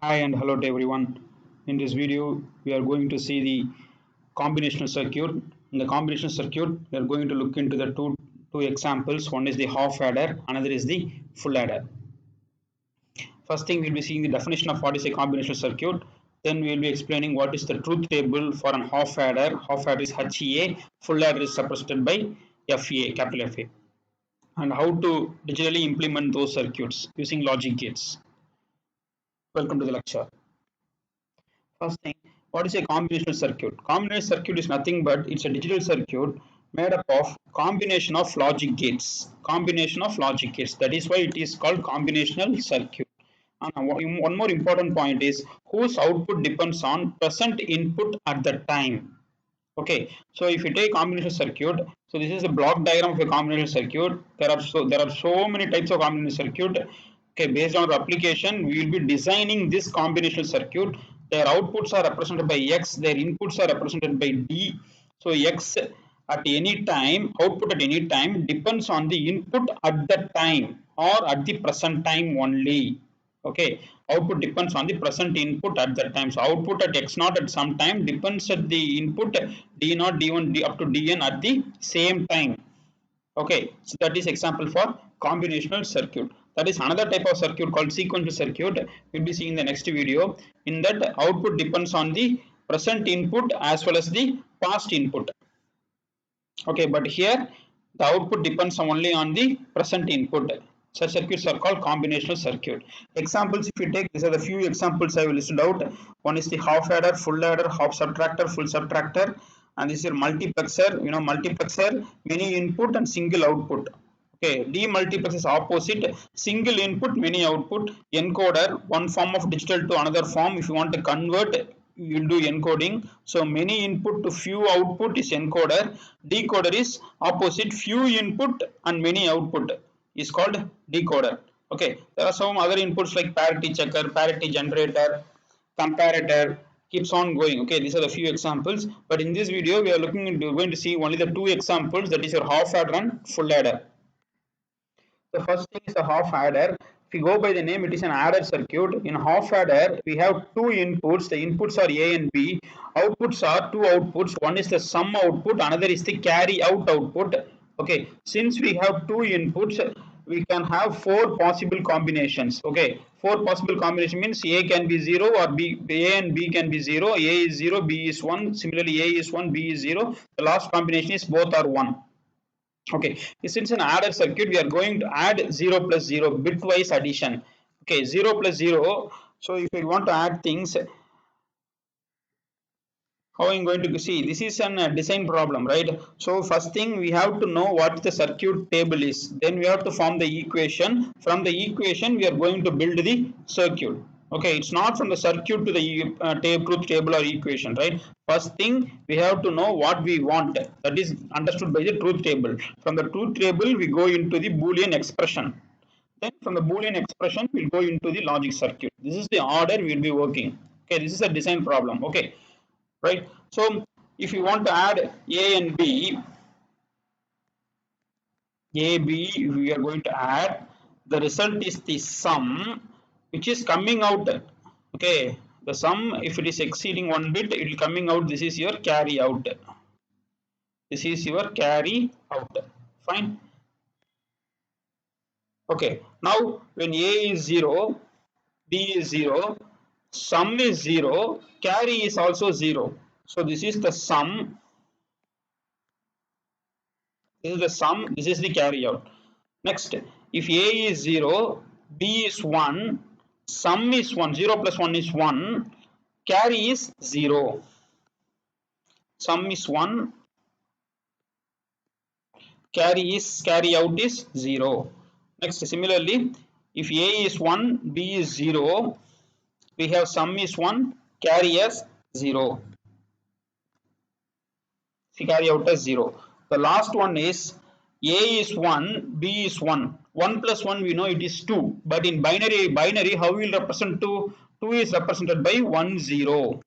Hi and hello to everyone. In this video, we are going to see the combinational circuit. In the combinational circuit, we are going to look into the two examples. One is the half adder, another is the full adder. First thing, we'll be seeing the definition of what is a combinational circuit. Then we will be explaining what is the truth table for an half adder. Half adder is HA, full adder is represented by FA, capital FA. And how to digitally implement those circuits using logic gates. Welcome to the lecture. First thing, what is a combinational circuit? Combinational circuit is nothing but it's a digital circuit made up of combination of logic gates. Combination of logic gates. That is why it is called combinational circuit. And one more important point is whose output depends on present input at the time. Okay, so if you take combinational circuit, so this is a block diagram of a combinational circuit. There are so many types of combinational circuit. Okay, based on our application, we will be designing this combinational circuit. Their outputs are represented by X, their inputs are represented by D. So X at any time, output at any time depends on the input at the time or at the present time only. Okay, output depends on the present input at that time. So output at x naught at some time depends at the input d naught, d1, d up to dn at the same time. Okay, so that is example for combinational circuit. That is another type of circuit called sequential circuit. We'll be seeing in the next video. In that, output depends on the present input as well as the past input. Okay, but here the output depends only on the present input. Such circuits are called combinational circuit. Examples, if you take, these are the few examples I will list out. One is the half adder, full adder, half subtractor, full subtractor, and this is your multiplexer. You know, multiplexer, many input and single output. Okay, demultiplex is opposite, single input, many output. Encoder, one form of digital to another form. If you want to convert, you will do encoding. So many input to few output is encoder. Decoder is opposite, few input and many output is called decoder. Okay, there are some other inputs like parity checker, parity generator, comparator, keeps on going. Okay, these are the few examples, but in this video we are going to see only the two examples, that is your half adder and full adder. The first thing is a half adder. If you go by the name, it is an adder circuit. In half adder, we have two inputs. The inputs are A and B. Outputs are two outputs. One is the sum output, another is the carry out output. Okay, since we have two inputs, we can have four possible combinations. Okay, four possible combination means A can be 0 or B, A and B can be 0. A is 0, B is 1. Similarly, A is 1, B is 0. The last combination is both are 1. Okay, since an adder circuit, we are going to add 0 plus 0 bitwise addition. Okay, 0 plus 0. So if we want to add things, how I'm going to see, this is an design problem, right? So first thing, we have to know what the circuit table is. Then we have to form the equation. From the equation, we are going to build the circuit. Okay, it's not from the circuit to the truth table or equation, right? First thing, we have to know what we want. That is understood by the truth table. From the truth table, we go into the Boolean expression. Then from the Boolean expression, we'll go into the logic circuit. This is the order we'll be working. Okay, this is a design problem. Okay, right? So if you want to add A and B, A, B, we are going to add, the result is the sum which is coming out. Okay, the sum, if it is exceeding one bit, it will coming out. This is your carry out. This is your carry out. Fine. Okay, now when A is 0, B is 0, sum is 0, carry is also 0. So this is the sum. This is the sum, this is the carry out. Next, if A is 0, B is 1, sum is 1, 0 plus 1 is 1, carry is 0. Sum is 1, carry out is 0. Next, similarly, if A is 1, B is 0, we have sum is 1, carry as 0. Carry out as 0. The last one is A is 1, B is 1. 1 plus 1 we know it is 2. But in binary how we will represent 2? 2 is represented by 1 0.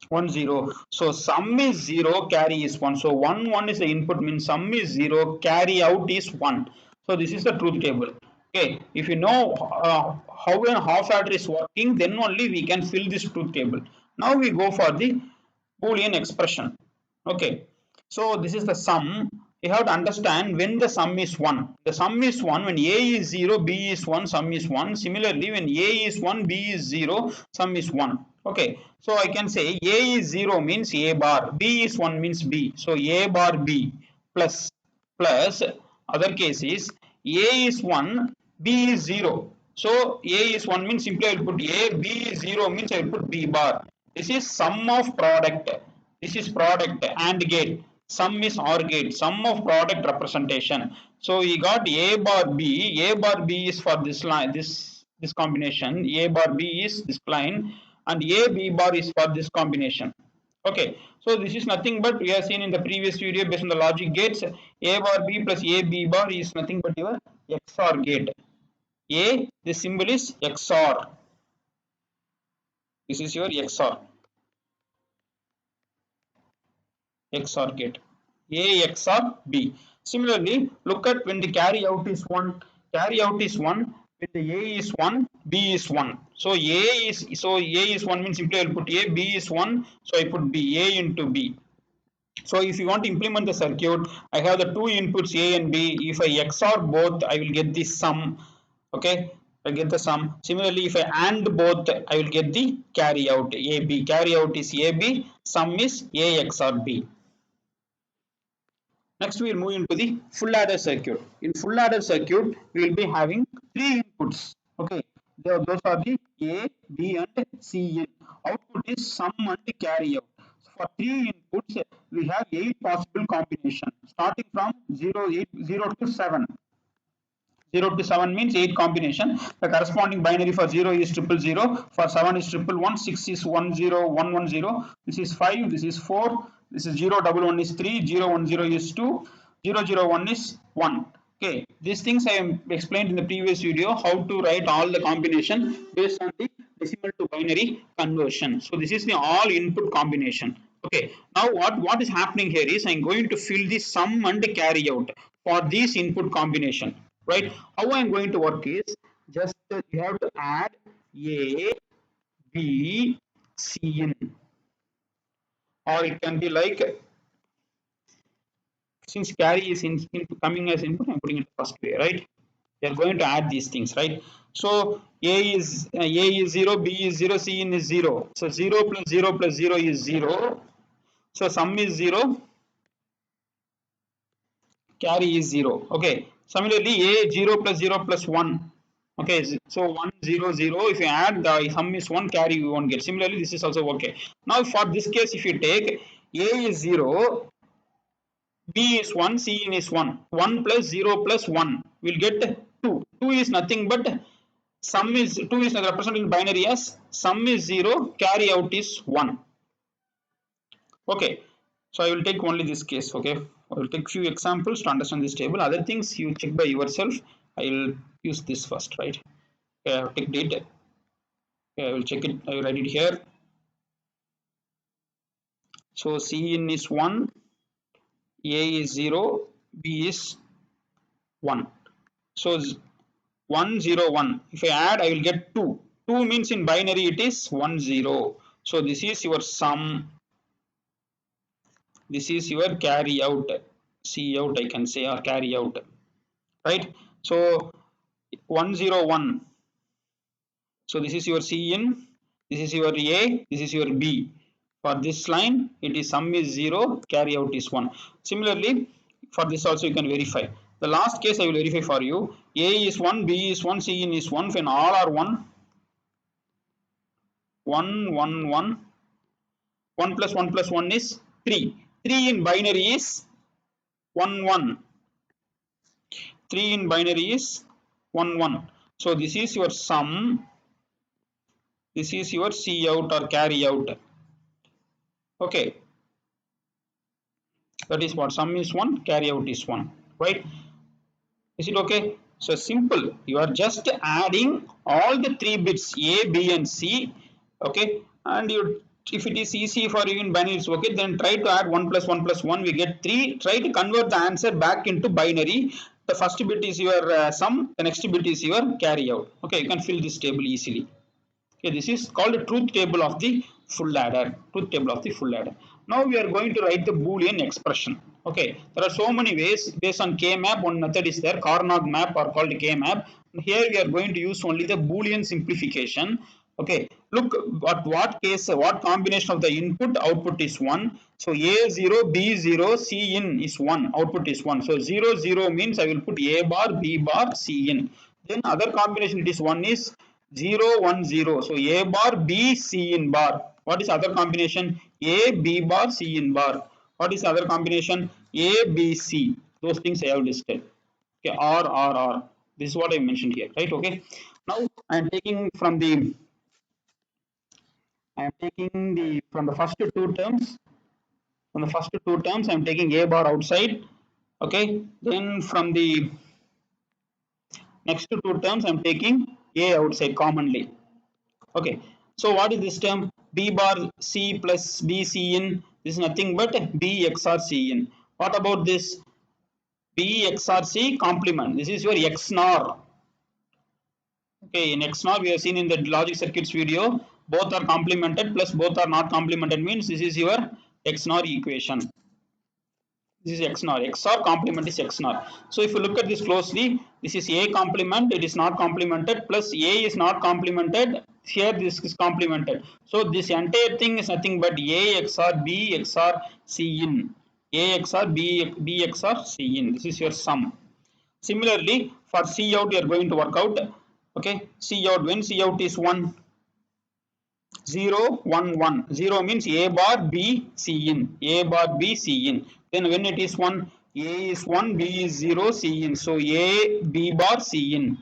1 0. So sum is 0, carry is 1. So 1 1 is the input, means sum is 0, carry out is 1. So this is the truth table. Okay, if you know how a half adder is working, then only we can fill this truth table. Now we go for the Boolean expression. Okay, so this is the sum. You have to understand when the sum is 1. The sum is 1 when A is 0, B is 1, sum is 1. Similarly, when A is 1, B is 0, sum is 1. Okay, so I can say A is 0 means A bar, B is 1 means B. So A bar B plus other case is A is 1, B is 0. So A is 1 means simply I will put A, B is 0 means I will put B bar. This is sum of product. This is product AND gate. Sum is OR gate. Sum of product representation. So we got A bar B. A bar B is for this line, this combination. A bar B is this line, and A B bar is for this combination. Okay, so this is nothing but we have seen in the previous video based on the logic gates. A bar B plus A B bar is nothing but your XOR gate. A, the symbol is XOR. This is your XOR gate. A XOR B. Similarly, look at when the carry out is 1. Carry out is 1. When the A is 1, B is 1. So A is 1 means simply I will put A. B is 1. So I put B. A into B. So if you want to implement the circuit, I have the two inputs A and B. If I XOR both, I will get the sum. Okay, I get the sum. Similarly, if I AND both, I will get the carry out AB. Carry out is AB. Sum is A XOR B. Next, we will move into the full adder circuit. In full adder circuit, we will be having three inputs. Okay, those are the A, B, and C in. Output is sum and carry out. So for three inputs, we have 8 possible combinations starting from 0 to 7. 0 to 7 means 8 combination. The corresponding binary for 0 is 000, for 7 is 111, 6 is 10110, this is 5, this is 4, this is 011 is 3, 010 is 2, 001 is 1. Okay, these things I am explained in the previous video how to write all the combination based on the decimal to binary conversion. So this is the all input combination. Okay, now what is happening here is I am going to fill the sum and carry out for this input combination. Right? How I am going to work is just you have to add A, B, C in, or it can be like since carry is coming as input, I am putting it first way, right? We are going to add these things, right? So A is 0, B is 0, C in is 0. So 0 plus 0 plus 0 is 0. So sum is 0, carry is 0. Okay. Similarly, A 0 plus 0 plus 1. Okay, so 1 0 0. If you add the sum is 1, carry you won't get. Similarly, this is also okay. Now for this case, if you take A is 0, B is 1, C in is 1. 1 plus 0 plus 1 will get 2. 2 is nothing but sum is 2 is represented in binary as sum is 0, carry out is 1. Okay, so I will take only this case. Okay, I will take few examples to understand this table. Other things you check by yourself. I will use this first, right? Okay, I have ticked it. Okay, I will check it. I will write it here. So C in is 1, A is 0, B is 1. So 1 0 1. If I add, I will get 2. 2 means in binary it is 1 0. So this is your sum. This is your carry out. C out I can say, or carry out. Right? So 1 0 1. So this is your C in, this is your A, this is your B. For this line, it is sum is 0, carry out is 1. Similarly, for this also you can verify. The last case I will verify for you. A is 1, B is 1, C in is 1. When all are 1, 1, 1, 1. 1 plus 1 plus 1 is 3. 3 in binary is 1, 1. 3 in binary is 1, 1. So this is your sum. This is your C out or carry out. Okay. That is what sum is 1, carry out is 1. Right? Is it okay? So simple. You are just adding all the 3 bits A, B, and C. Okay. And you, if it is easy for you in binary, it's okay. Then try to add 1 plus 1 plus 1. We get 3. Try to convert the answer back into binary. the first bit is your sum, the next bit is your carry out. Okay, you can fill this table easily. Okay, this is called the truth table of the full adder. Truth table of the full adder. Now we are going to write the Boolean expression. Okay, there are so many ways based on k-map. One method is there, Carnot map or called k-map. Here we are going to use only the Boolean simplification. Okay, look what case, what combination of the input output is 1. So a0 b0 c in is 1, output is 1. So 0 0 means I will put a bar b bar c in. Then other combination it is 1 is 0 1 0. So a bar b c in bar. What is other combination? A b bar c in bar. What is other combination? A b c. Those things I have listed. Okay, r. This is what I mentioned here, right? Okay, now I am taking from the first two terms. From the first two terms I am taking a bar outside. Okay, then from the next two terms I am taking a outside commonly. Okay, so what is this term? B bar c plus b c in. This is nothing but b xr c in. What about this? B xr c complement. This is your xnor. Okay, in xnor we have seen in the logic circuits video, both are complemented plus both are not complemented means this is your xnor equation. This is xnor. XOR complement is xnor. So if you look at this closely, this is a complement, it is not complemented, plus a is not complemented, here this is complemented. So this entire thing is nothing but a XOR b XOR c in. A XOR b XOR c in. This is your sum. Similarly, for c out, you are going to work out. Okay, c out, when c out is 1, 0 1 1. 0 means a bar b c in. A bar b c in. Then when it is 1, a is 1, b is 0, c in. So a b bar c in.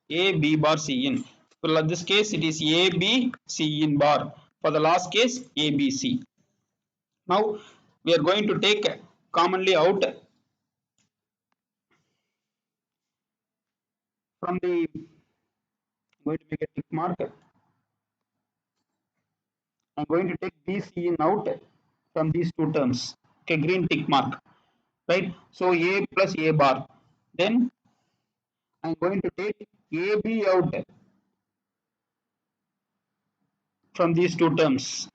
A b bar c in. For this case it is a b c in bar. For the last case a b c. Now we are going to take commonly out from the, I'm going to make a tick mark. I'm going to take b c in out from these two terms. Okay, green tick mark. Right, so a plus a bar. Then I'm going to take ab out from these two terms.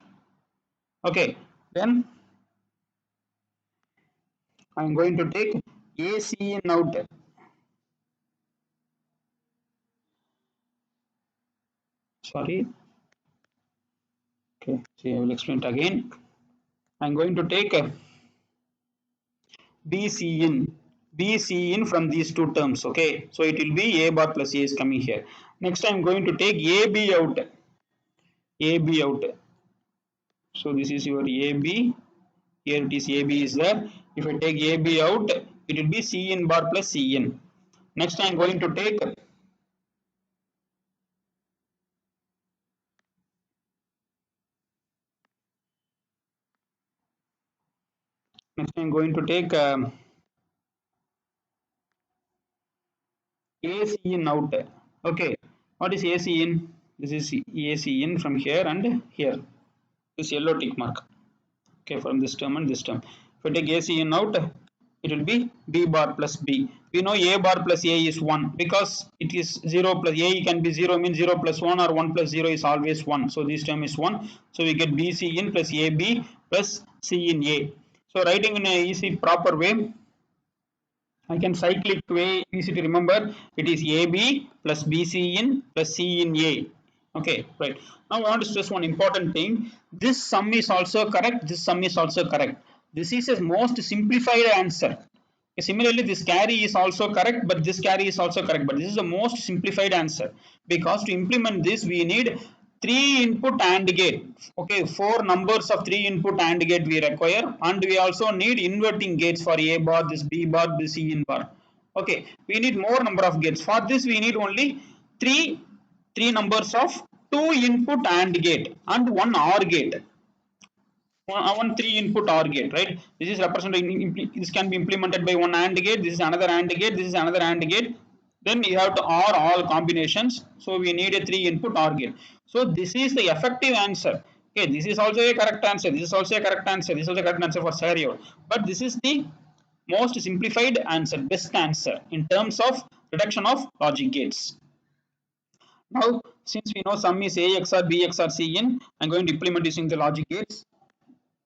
Okay, then I'm going to take ac in out. Sorry. Okay, see, I will explain it again. I'm going to take bc in, bc in from these two terms. Okay, so it will be a bar plus a is coming here. Next I'm going to take ab out, ab out. So this is your ab. Here it is ab is there. If I take ab out, it will be c in bar plus c in. Next I am going to take AC in out. Okay, what is AC in? This is AC in from here and here. This yellow tick mark. Okay, from this term and this term. If I take AC in out, it will be B bar plus B. We know A bar plus A is 1 because it is 0 plus A can be 0 means 0 plus 1 or 1 plus 0 is always 1. So this term is 1. So we get BC in plus AB plus C in A. So writing in a easy proper way, I can cyclic way, easy to remember. It is AB plus BC in plus C in A. Okay, right. Now I want to stress one important thing. This sum is also correct. This sum is also correct. This is a most simplified answer. Okay, similarly, this carry is also correct, but this carry is also correct. But this is the most simplified answer because to implement this, we need 3 input AND gate. Okay, 4 numbers of 3 input AND gate we require, and we also need inverting gates for A bar, this B bar, this C in bar. Okay, we need more number of gates. For this, we need only 3 numbers of 2 input AND gate and 1 OR gate. One 3 input OR gate, right? This is represented. This can be implemented by one AND gate. This is another AND gate. This is another AND gate. Then you have to OR all combinations. So we need a 3 input OR gate. So this is the effective answer. Okay, this is also a correct answer. This is also a correct answer. This is also a correct answer for scenario. But this is the most simplified answer, best answer in terms of reduction of logic gates. Now, since we know sum is A XOR B XOR C in, I'm going to implement using the logic gates.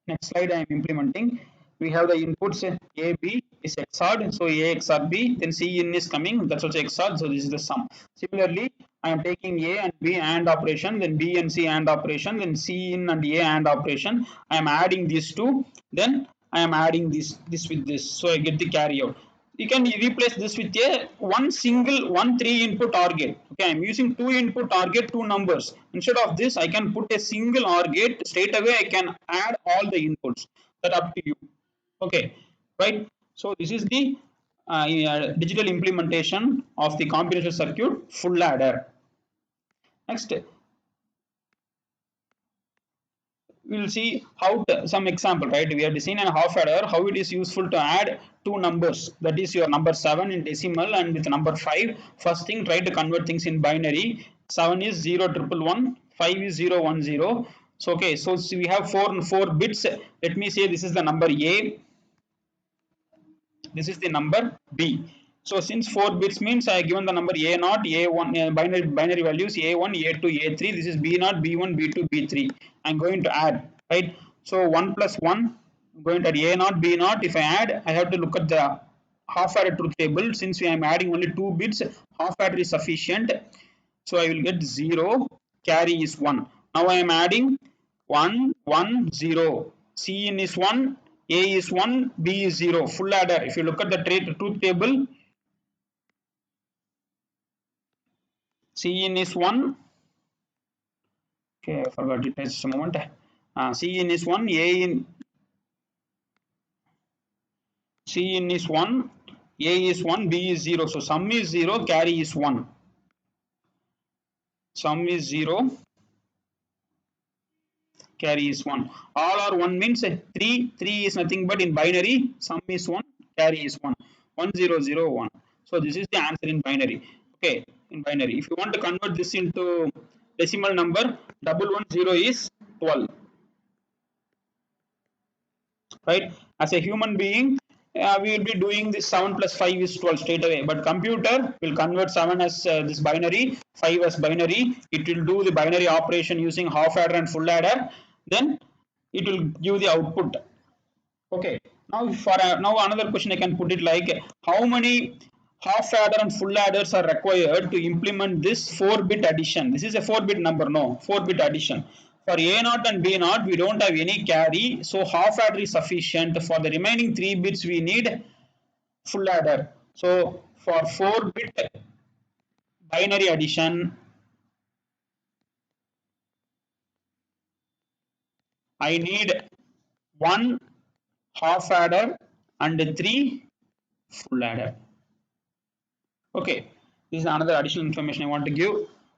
Next slide I am implementing. We have the inputs A, B is XORed, so A XOR B, then C in is coming, that's also XORed, so this is the sum. Similarly, I am taking A and B AND operation, then B and C AND operation, then C in and A AND operation. I am adding these two, then I am adding this with this, so I get the carry out. You can replace this with a one 3 input OR gate. Okay, I'm using 2 input OR gate, two numbers. Instead of this, I can put a single OR gate. Straight away, I can add all the inputs. That up to you. Okay, right. So this is the digital implementation of the combinational circuit full adder. Next, we will see how some example, right? We have seen a half adder, how it is useful to add two numbers, that is your number 7 in decimal and with number 5. First thing, try to convert things in binary. 7 is 0 triple 1, 5 is 0 1 0. So okay, so we have four bits. Let me say this is the number A, this is the number B. So since 4 bits means I have given the number A naught, A1, binary values A1, A2, A3. This is B naught, B1, B2, B3. I'm going to add, right? So 1 plus 1, I'm going to add A naught, B naught. If I add, I have to look at the half adder truth table. Since I am adding only 2 bits, half adder is sufficient. So I will get 0, carry is 1. Now I am adding 1, 1, 0. C in is 1, A is 1, B is 0. Full adder. If you look at the truth table, C in is 1. Okay, I forgot it. Just a moment. C in is 1, C in is 1, A is 1, B is 0. So sum is 0, carry is 1. Sum is 0, carry is 1. All are 1 means 3. 3 is nothing but in binary. Sum is 1, carry is 1. 1 0 0 1. So this is the answer in binary. Okay, in binary. If you want to convert this into decimal number, 110 is 12. Right? As a human being, we will be doing this 7 plus 5 is 12 straight away. But computer will convert 7 as this binary, 5 as binary. It will do the binary operation using half adder and full adder. Then it will give the output. Okay. Now for now another question I can put it like, how many half adder and full adders are required to implement this 4-bit addition? This is a 4-bit number, no, 4-bit addition. For A naught and B naught, we don't have any carry, so half adder is sufficient. For the remaining 3 bits, we need full adder. So for 4-bit binary addition, I need 1 half adder and 3 full adder. Okay, this is another additional information I want to give.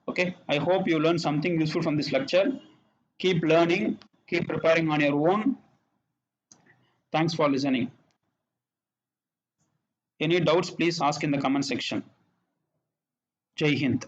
Okay, I hope you learned something useful from this lecture. Keep learning, keep preparing on your own. Thanks for listening. Any doubts, please ask in the comment section. Jai Hind.